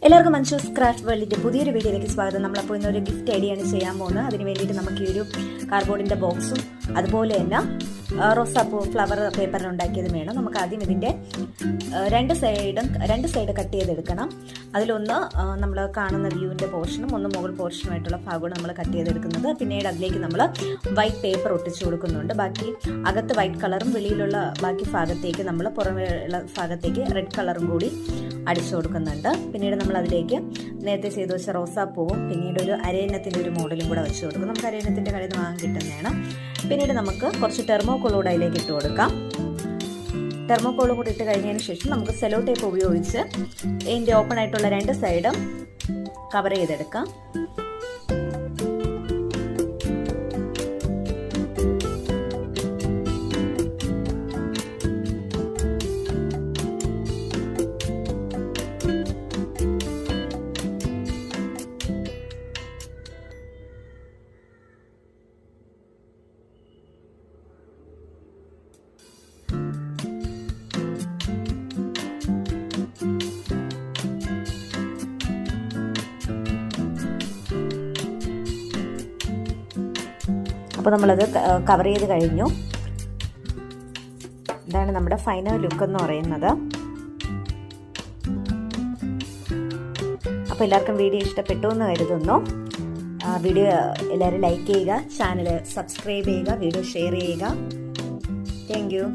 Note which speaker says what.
Speaker 1: എല്ലാവർക്കും മഞ്ജൂസ് ക്രാഫ്റ്റ് വേൾഡിന്റെ പുതിയൊരു വീഡിയോയിലേക്ക് സ്വാഗതം. നമ്മളപ്പോൾ ഇന്നൊരു ഗിഫ്റ്റ് ഐഡിയാണ് ചെയ്യാൻ പോകുന്നത്. അതിന് വേണ്ടിയിട്ട് നമുക്ക് ഈ ഒരു കാർഡ്ബോർഡിന്റെ ബോക്സും അതുപോലെ തന്നെ റോസാപ്പൂ ഫ്ലവർ പേപ്പറിൽ ഉണ്ടാക്കിയത് വേണം. നമുക്ക് ആദ്യം ഇതിന്റെ രണ്ട് സൈഡ് കട്ട് ചെയ്തെടുക്കണം. അതിലൊന്ന് നമ്മൾ കാണുന്ന വ്യൂവിന്റെ പോർഷനും ഒന്ന് മുകൾ പോർഷനുമായിട്ടുള്ള ഭാഗമാണ് നമ്മൾ കട്ട് ചെയ്തെടുക്കുന്നത്. പിന്നീട് അതിലേക്ക് നമ്മൾ വൈറ്റ് പേപ്പർ ഒട്ടിച്ചു കൊടുക്കുന്നുണ്ട്. ബാക്കി അകത്ത് വൈറ്റ് കളറും വെളിയിലുള്ള ബാക്കി ഭാഗത്തേക്ക് നമ്മൾ പുറമേയുള്ള ഭാഗത്തേക്ക് റെഡ് കളറും കൂടി അടിച്ചു കൊടുക്കുന്നുണ്ട്. പിന്നീട് നമ്മൾ അതിലേക്ക് നേരത്തെ ചെയ്തു വെച്ച റോസാപ്പൂവും പിന്നീട് ഒരു അരയന്നത്തിൻ്റെ ഒരു മോഡലും കൂടെ വെച്ച് കൊടുക്കും. നമുക്ക് അരയന്നത്തിൻ്റെ കടയിൽ നിന്ന് വാങ്ങാൻ കിട്ടുന്നതാണ്. പിന്നീട് നമുക്ക് കുറച്ച് തെർമോക്കോളൂടെ അതിലേക്ക് ഇട്ട് കൊടുക്കാം. തെർമോക്കോളും കൂടി ഇട്ട് കഴിഞ്ഞതിന് ശേഷം നമുക്ക് സെലോ ടേപ്പ് ഉപയോഗിച്ച് ഇതിൻ്റെ ഓപ്പൺ ആയിട്ടുള്ള രണ്ട് സൈഡും കവർ ചെയ്തെടുക്കാം. അപ്പോൾ നമ്മളത് കവർ ചെയ്ത് കഴിഞ്ഞു. ഇതാണ് നമ്മുടെ ഫൈനൽ ലുക്ക് എന്ന് പറയുന്നത്. അപ്പോൾ എല്ലാവർക്കും വീഡിയോ ഇഷ്ടപ്പെട്ടു എന്ന് കരുതുന്നു. വീഡിയോ എല്ലാവരും ലൈക്ക് ചെയ്യുക, ചാനൽ സബ്സ്ക്രൈബ് ചെയ്യുക, വീഡിയോ ഷെയർ ചെയ്യുക. Thank you.